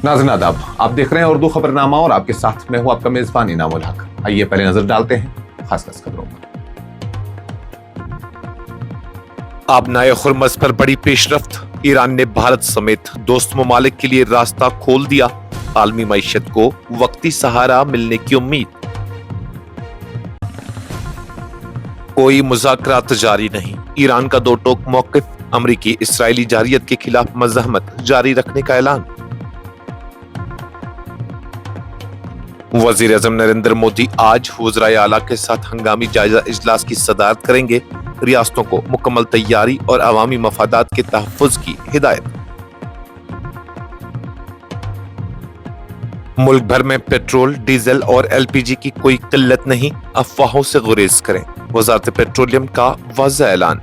नाज़रीन आदाब, आप देख रहे हैं उर्दू खबरनामा और आपके साथ मैं हूं आपका मेजबान इनामुल हक। आइए पहले नजर डालते हैं खास खबरों पर। आबनाए हुर्मस पर बड़ी पेशरफ्त, ईरान ने भारत समेत दोस्त ममालिक के लिए रास्ता खोल दिया, आलमी मईशत को वक्ती सहारा मिलने की उम्मीद। कोई मुज़ाकरात जारी नहीं, ईरान का दो टोक मौक़िफ़, अमरीकी इसराइली जारियत के खिलाफ मज़ाहमत जारी रखने का ऐलान। वज़ीर आज़म नरेंद्र मोदी आज वज़राए आला के साथ हंगामी जायजा इजलास की सदारत करेंगे, रियासतों को मुकम्मल तैयारी और अवामी मफादात के तहफ़्फ़ुज़ की हिदायत। मुल्क भर में पेट्रोल, डीजल और एलपीजी की कोई किल्लत नहीं, अफवाहों से गुरेज करें, वज़ारत पेट्रोलियम का वाज़ेह ऐलान।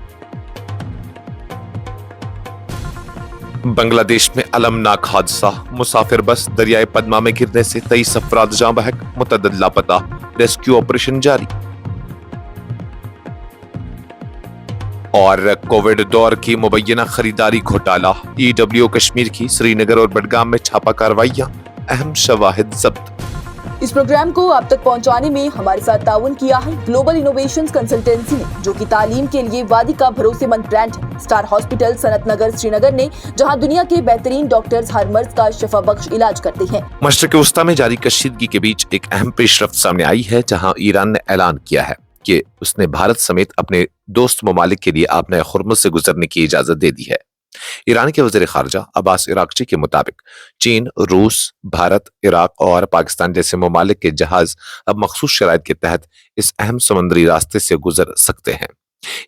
बांग्लादेश में अलमनाक हादसा, मुसाफिर बस दरियाए पद्मा में गिरने से 23 अफराद जाँ बहक, मुतअद्दिद लापता, रेस्क्यू ऑपरेशन जारी। और कोविड दौर की मुबैना खरीदारी घोटाला, ईडब्ल्यू कश्मीर की श्रीनगर और बडगाम में छापा कार्रवाइयां, अहम शवाहिद जब्त। इस प्रोग्राम को आप तक पहुंचाने में हमारे साथ ताउन किया है ग्लोबल इनोवेशंस कंसल्टेंसी ने, जो कि तालीम के लिए वादी का भरोसेमंद ब्रांड है। स्टार हॉस्पिटल सनत नगर श्रीनगर ने, जहां दुनिया के बेहतरीन डॉक्टर्स हर मर्ज का शफा बख्श इलाज करते हैं। मशरिक वस्ता में जारी कशीदगी के बीच एक अहम पेशरफ्त सामने आई है, जहां ईरान ने ऐलान किया है कि उसने भारत समेत अपने दोस्त ममालिक के लिए आबनाए हुर्मुज़ से गुजरने की इजाजत दे दी है। ईरान के वज़ीर ख़ारजा अब्बास इराक़ची के मुताबिक चीन, रूस, भारत, इराक और पाकिस्तान जैसे ममालिक के जहाज अब मखसूस शराइत के तहत इस अहम समुद्री रास्ते से गुजर सकते हैं।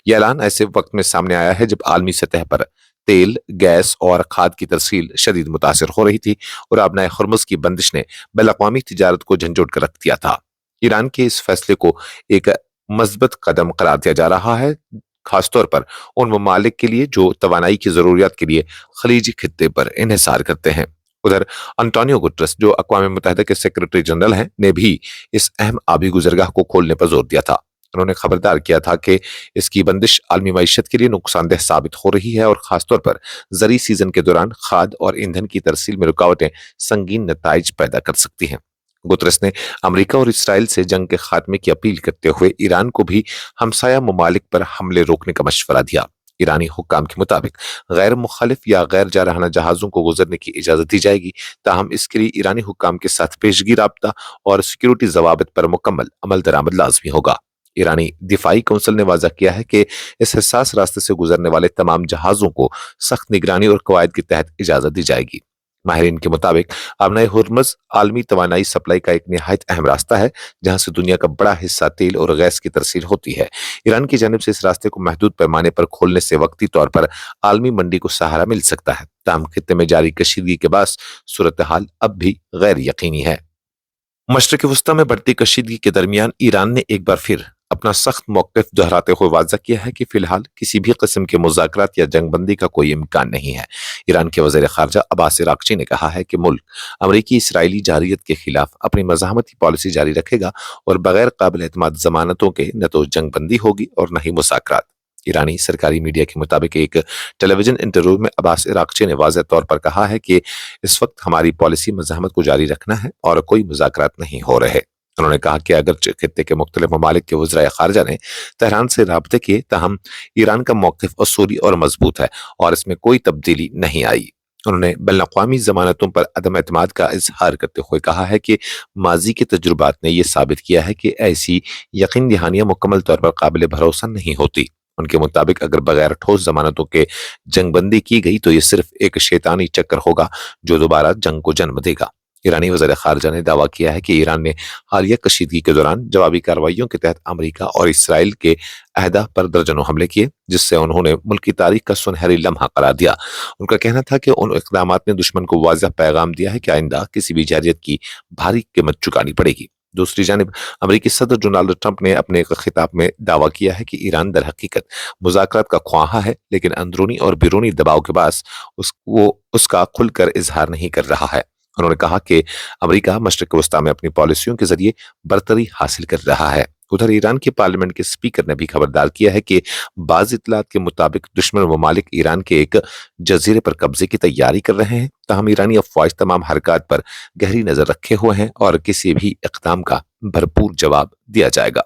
यह ऐलान ऐसे वक्त में सामने आया है जब आलमी सतह पर तेल, गैस और खाद की तरसील शदीद मुतासिर हो रही थी और आबनाए हुर्मुज़ की बंदिश ने बैनुल-अक़वामी तिजारत को झंझोड़ कर रख दिया था। ईरान के इस फैसले को एक मज़बूत कदम करार दिया जा रहा है, खासतौर पर उन ममालिक के लिए जो तवानाई की जरूरियात के लिए खलीजी खित्ते पर इन्हिसार करते हैं। उधर अंटोनियो गुटरेस, जो अक़वाम मुत्तहिदा के सेक्रेटरी जनरल हैं, ने भी इस अहम आबी गुजरगाह को खोलने पर जोर दिया था। उन्होंने खबरदार किया था कि इसकी बंदिश आलमी मईशत के लिए नुकसानदेह साबित हो रही है और खासतौर पर ज़री सीजन के दौरान खाद और ईंधन की तरसील में रुकावटें संगीन नताइज पैदा कर सकती हैं। गुतरस ने अमेरिका और इसराइल से जंग के खात्मे की अपील करते हुए ईरान को भी हमसाया ममालिक पर हमले रोकने का मशवरा दिया। ईरानी हुक्काम के मुताबिक गैर मुखालिफ या गैर जारहाना जहाज़ों को गुजरने की इजाज़त दी जाएगी, ताहम इसके लिए ईरानी हुक्काम के साथ पेशगी राब्ता और सिक्योरिटी ज़वाबित पर मुकम्मल अमल दरामद लाजमी होगा। ईरानी दिफाई कौंसिल ने वाज़ा किया है कि इस हसास रास्ते से गुजरने वाले तमाम जहाज़ों को सख्त निगरानी और कवायद के तहत इजाज़त दी जाएगी। माहिरीन के मुताबिक आबनाए हुर्मुज़ आलमी तवानाई सप्लाई का एक निहायत अहम रास्ता है, जहां से दुनिया का बड़ा हिस्सा तेल और गैस की तरसील होती है। ईरान की जानिब से इस रास्ते को महदूद पैमाने पर खोलने से वक्ती तौर पर आलमी मंडी को सहारा मिल सकता है, ताहम खित्ते में जारी कशीदगी के बाद सूरत हाल अब भी गैर यकीनी है। मशरिक वस्ता में बढ़ती कशीदगी के दरमियान ईरान ने एक बार फिर अपना सख्त मौक़िफ़ दोहराते हुए वाज़ा किया है कि फिलहाल किसी भी किस्म के मुज़ाकरात या जंगबंदी का कोई इम्कान नहीं है। ईरान के वज़ीर ख़ारजा अब्बास इराक़ची ने कहा है कि मुल्क अमरीकी इसराइली जारियत के खिलाफ अपनी मज़ाहमती पॉलिसी जारी रखेगा और बगैर काबिल एतमाद ज़मानतों के न तो जंगबंदी होगी और न ही मुज़ाकरात। ईरानी सरकारी मीडिया के मुताबिक एक टेलीविजन इंटरव्यू में अब्बास इराक़ची ने वाज़ेह तौर पर कहा है कि इस वक्त हमारी पॉलिसी मज़ाहमत को जारी रखना है और कोई मुज़ाकरात नहीं हो रहे। उन्होंने कहा कि अगर खित्ते के मुख्तलिफ ममालिक के वज़राए ख़ारजा ने तेहरान से राब्ते किए, ताहम ईरान का मौक़िफ़ असूली और मजबूत है और इसमें कोई तब्दीली नहीं आई। उन्होंने बैनुल-अक़वामी ज़मानतों पर अदम एतमाद का इजहार करते हुए कहा है कि माजी के तजुर्बात ने यह साबित किया है कि ऐसी यकीन दहानियां मुकम्मल तौर पर काबिल भरोसा नहीं होती। उनके मुताबिक अगर बगैर ठोस जमानतों के जंगबंदी की गई तो ये सिर्फ एक शैतानी चक्कर होगा जो दोबारा जंग को जन्म देगा। ईरानी वज़ीर ख़ारजा ने दावा किया है कि ईरान ने हालिया कशीदगी के दौरान जवाबी कार्रवाइयों के तहत अमेरिका और इसराइल के अहदा पर दर्जनों हमले किए, जिससे उन्होंने मुल्क की तारीख का सुनहरी लम्हा करार दिया। उनका कहना था कि उन इक़दामात ने दुश्मन को वाज़ेह पैगाम दिया है कि आइंदा किसी भी जारियत की भारी कीमत चुकानी पड़ेगी। दूसरी जानिब अमेरिकी सदर डोनाल्ड ट्रंप ने अपने एक खिताब में दावा किया है कि ईरान दर हकीकत मुज़ाकरात का ख्वाहा है, लेकिन अंदरूनी और बैरूनी दबाव के बाद उसका खुलकर इजहार नहीं कर रहा है। उन्होंने कहा कि अमेरिका मशरिक़ वस्ता में अपनी पॉलिसियों के जरिए बरतरी हासिल कर रहा है। उधर ईरान के पार्लियामेंट के स्पीकर ने भी खबरदार किया है कि बाज़ इत्तलात के मुताबिक दुश्मन ममालिक ईरान के एक जजीरे पर कब्जे की तैयारी कर रहे हैं। ताहम ईरानी अफवाज तमाम हरकत पर गहरी नजर रखे हुए हैं और किसी भी इक़दाम का भरपूर जवाब दिया जाएगा।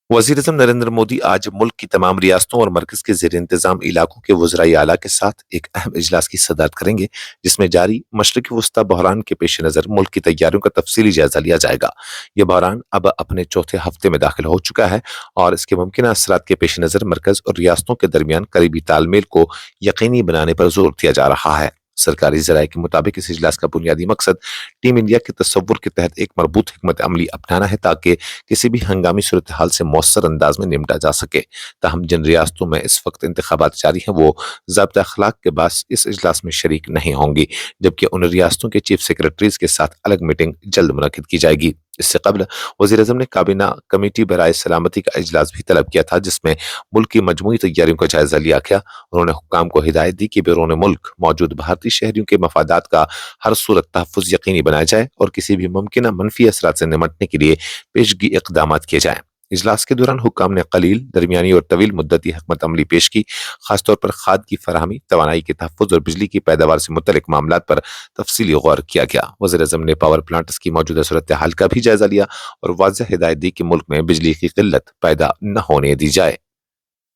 वज़ीर-ए-आज़म नरेंद्र मोदी आज मुल्क की तमाम रियासतों और मरकज के ज़ेर इंतजाम इलाकों के वज़राए आला के साथ एक अहम इजलास की सदारत करेंगे, जिसमें जारी मशरिक़ी वस्ता बहरान के पेश नज़र मुल्क की तैयारियों का तफसीली जायजा लिया जाएगा। यह बहरान अब अपने चौथे हफ्ते में दाखिल हो चुका है और इसके मुमकिन असरात के पेश नज़र मरकज और रियासतों के दरमियान करीबी तालमेल को यकीनी बनाने पर जोर दिया जा रहा है। सरकारी ज़राए के मुताबिक इस इजलास का बुनियादी मकसद टीम इंडिया के तस्वुर के तहत एक मरबूत हिकमत अमली अपनाना है ताकि किसी भी हंगामी सूरत हाल से मौसर अंदाज में निपटा जा सके। ताहम जिन रियासतों में इस वक्त इंतखाबात जारी हैं वो ज़ाब्ता अखलाक के बास इस इजलास में शरीक नहीं होंगी, जबकि उन रियासतों के चीफ सेक्रेटरीज के साथ अलग मीटिंग जल्द मुनक्किद की जाएगी। इससे कबल वज़ीर-ए-आज़म ने काबीना कमेटी बराए सलामती का इजलास भी तलब किया था, जिसमें मुल्क की मजमूई तैयारियों का जायजा लिया गया। उन्होंने हुक्काम को हिदायत दी कि बैरून मुल्क मौजूद भारतीय शहरियों के मफादात का हर सूरत तहफ़्फ़ुज़ यकीनी बनाया जाए और किसी भी मुमकिन मनफी असरात से निमटने के लिए पेशगी इक़दामात किए जाएं। इजलास के दौरान हुक्काम ने कलील, दरमियानी और तवील मुद्दती हिकमत अमली पेश की, खासतौर पर खाद की फराहमी, तवानाई के तहफ़्फ़ुज़ और बिजली की पैदावार से मुतल्लिक़ मामलात पर तफसीली गौर किया गया। वज़ीर-ए-आज़म ने पावर प्लांट्स की मौजूदा सूरत हाल का भी जायजा लिया और वाज़ेह हिदायत दी कि मुल्क में बिजली की किल्लत पैदा न होने दी जाए।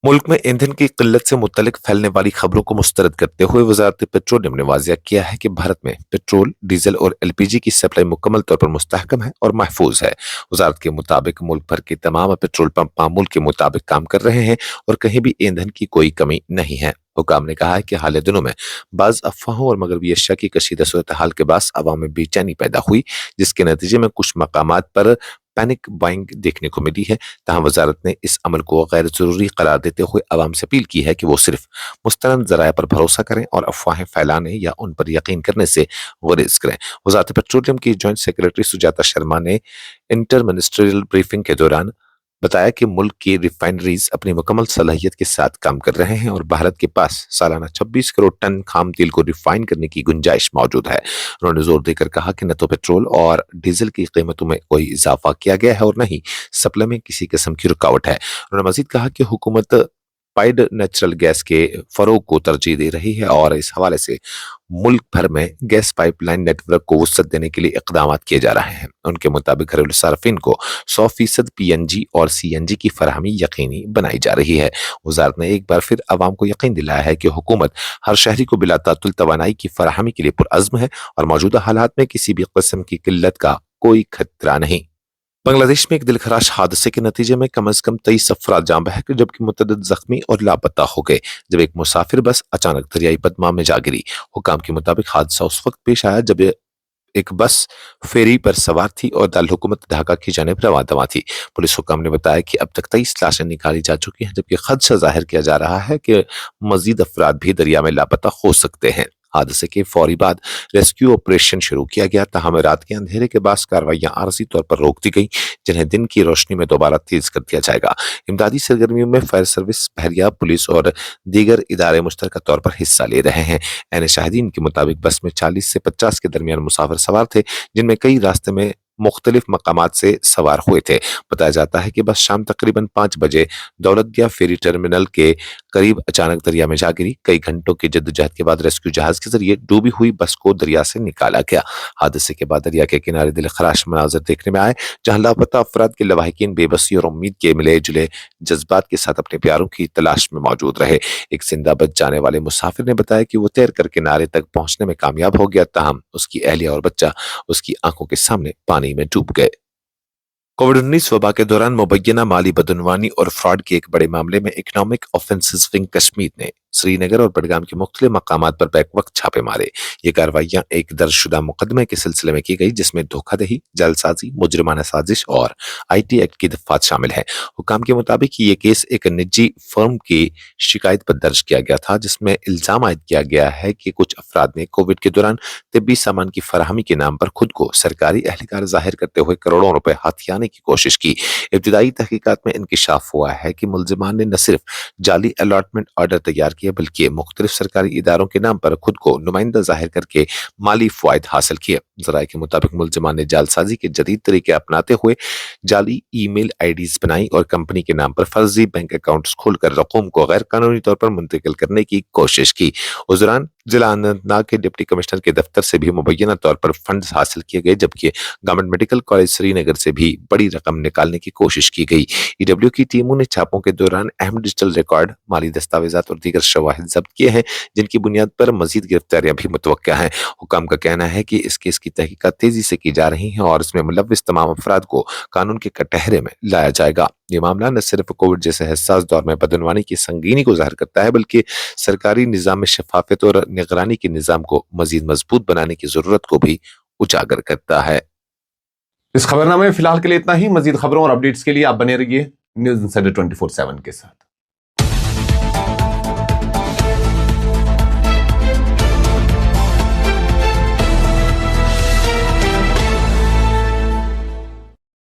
मुल्क में ईंधन की किल्लत से मुतल्लिक फैलने वाली खबरों को मुस्तरद करते हुए वज़ारत पेट्रोलियम ने वाज़ेह किया है कि भारत में पेट्रोल, डीजल और एलपीजी की सप्लाई मुकम्मल तौर पर मुस्तहकम है और महफूज है। वज़ारत के मुताबिक मुल्क भर के तमाम पेट्रोल पंप मामूल के मुताबिक काम कर रहे हैं और कहीं भी ईंधन की कोई कमी नहीं है। हुकाम ने कहा है कि हाल दिनों में बाज़ अफवाहों और मगरबी अशिया की कशीदा सूरत हाल के बाद अवाम में बेचैनी पैदा हुई, जिसके नतीजे में कुछ मकामात पर पैनिक बाइंग देखने को मिली है। ताहम वजारत ने इस अमल को गैर जरूरी करार देते हुए अवाम से अपील की है कि वो सिर्फ मुस्तनद ज़राए पर भरोसा करें और अफवाहें फैलाने या उन पर यकीन करने से गुरेज करें। वज़ारत पेट्रोलियम की जॉइंट सेक्रेटरी सुजाता शर्मा ने इंटर मिनिस्ट्रियल ब्रीफिंग के दौरान बताया कि मुल्क की रिफाइनरीज अपनी मुकम्मल सलाहियत के साथ काम कर रहे हैं और भारत के पास सालाना 26 करोड़ टन खाम तेल को रिफाइन करने की गुंजाइश मौजूद है। उन्होंने जोर देकर कहा कि न तो पेट्रोल और डीजल की कीमतों में कोई इजाफा किया गया है और न ही सप्लाई में किसी किस्म की रुकावट है। उन्होंने मजीद कहा कि हुकूमत पाइड नेचुरल गैस के फरोग को तरजीह दे रही है और इस हवाले से मुल्क भर में गैस पाइपलाइन नेटवर्क को वसअत देने के लिए इकदाम किए जा रहे हैं। उनके मुताबिक घरेलू सार्फिन को 100% पीएनजी और सीएनजी की फराहमी यकीनी बनाई जा रही है। वजारत ने एक बार फिर आवाम को यकीन दिलाया है कि हुकूमत हर शहरी को बिला तातुल तवानाई की फराहमी के लिए पुरअज़्म है और मौजूदा हालात में किसी भी किस्म की किल्लत का कोई खतरा नहीं। बांग्लादेश में एक दिलखराश हादसे के नतीजे में कम से कम 23 अफराद जान बहक गए जबकि मुतअद्दिद जख्मी और लापता हो गए जब एक मुसाफिर बस अचानक दरियाई पदमा में जा गिरी। हुकाम के मुताबिक हादसा उस वक्त पेश आया जब एक बस फेरी पर सवार थी और दारुल हुकूमत ढाका की जानिब रवाना थी। पुलिस हुकाम ने बताया कि अब तक 23 लाशें निकाली जा चुकी हैं जबकि खदशा जाहिर किया जा रहा है कि मजीद अफराद भी दरिया में लापता हो सकते हैं। हादसे के फौरी बाद रेस्क्यू ऑपरेशन शुरू किया गया। ताहम रात के अंधेरे के बाद कार्रवाइयां आरजी तौर पर रोक दी गई जिन्हें दिन की रोशनी में दोबारा तेज कर दिया जाएगा। इमदादी सरगर्मियों में फायर सर्विस, बहरिया, पुलिस और दीगर इदारे मुश्तरका तौर पर हिस्सा ले रहे हैं। ऐन शाहिदीन के मुताबिक बस में 40 से 50 के दरमियान मुसाफिर सवार थे जिनमें कई रास्ते में मुख्तलिफ मकामात से सवार हुए थे। बताया जाता है कि बस शाम तकरीबन 5 बजे दौलतदिया फेरी टर्मिनल के करीब अचानक दरिया में जा गिरी। कई घंटों की जद्दोजहद के बाद रेस्क्यू जहाज के जरिए डूबी हुई बस को दरिया से निकाला गया। हादसे के बाद दरिया के किनारे दिलखराश मनाजर देखने में आए जहां लापता अफराद के लवाहिकीन बेबसी और उम्मीद के मिले जुले जज्बात के साथ अपने प्यारों की तलाश में मौजूद रहे। एक जिंदा बच जाने वाले मुसाफिर ने बताया कि वो तैर कर किनारे तक पहुंचने में कामयाब हो गया, ताहम उसकी अहलिया और बच्चा उसकी आंखों के सामने पानी में डूब गए। कोविड-19 वबा के दौरान मुबैना माली बदनवानी और फ्रॉड के एक बड़े मामले में इकोनॉमिक ऑफेंसेस विंग कश्मीर ने श्रीनगर और बडगाम के मुख्तलिफ मकामात पर बैक वक्त छापे मारे। ये कार्रवाइयां एक दर्जशुदा मुकदमे के सिलसिले में की गई जिसमें धोखाधड़ी, जालसाजी, मुजरिमाना साजिश और IT एक्ट की दफात शामिल है। हुकाम के मुताबिक ये केस एक निजी फर्म की शिकायत पर दर्ज किया गया था जिसमें इल्जाम आयद किया गया है कि कुछ अफराद ने कोविड के दौरान तिब्बी सामान की फराहमी के नाम पर खुद को सरकारी एहलकार जाहिर करते हुए करोड़ों रुपए हथियाने की कोशिश की। इब्तिदाई तहकीकात में इंकिशाफ हुआ है कि मुलजिमान ने न सिर्फ जाली अलॉटमेंट ऑर्डर तैयार किए बल्कि मुख्तलिफ सरकारी इदारों के नाम पर खुद को नुमाइंदा जाहिर करके माली फायद हासिल किए। ذرائع کے مطابق ملزمان نے جعلسازی کے جدید طریقے اپناتے ہوئے جعلی ای میل آئی ڈیز بنائی اور کمپنی کے نام پر فرضی بینک اکاؤنٹس کھول کر رقوم کو غیر قانونی طور پر منتقل کرنے کی کوشش کی۔ اس دوران ضلع اننت ناگ کے ڈپٹی کمشنر کے دفتر سے بھی مبینہ طور پر فنڈز حاصل کیے گئے، جبکہ گورنمنٹ میڈیکل کالج سری نگر سے بھی بڑی رقم نکالنے کی کوشش کی گئی۔ ای ڈبلیو کی ٹیموں نے چھاپوں کے دوران اہم ڈیجیٹل ریکارڈ، مالی دستاویزات اور دیگر شواہد ضبط کیے ہیں، جن کی بنیاد پر مزید گرفتاریاں بھی متوقع ہیں۔ حکام کا کہنا ہے کہ اس کیس کی تحقیقات تیزی سے کی جا رہی ہیں اور اس میں ملوث تمام افراد کو قانون کے کٹہرے میں لایا جائے گا۔ یہ معاملہ نہ صرف کووڈ جیسے حساس دور میں بدعنوانی کی سنگینی کو ظاہر کرتا ہے، بلکہ سرکاری نظام میں شفافیت اور نگرانی کے نظام کو مزید مضبوط بنانے کی ضرورت کو بھی اجاگر کرتا ہے۔ اس خبرنامے میں فی الحال کے لیے اتنا ہی۔ مزید خبروں اور اپڈیٹس کے لیے آپ بنے رہیے نیوز انسائڈر 24/7 کے ساتھ۔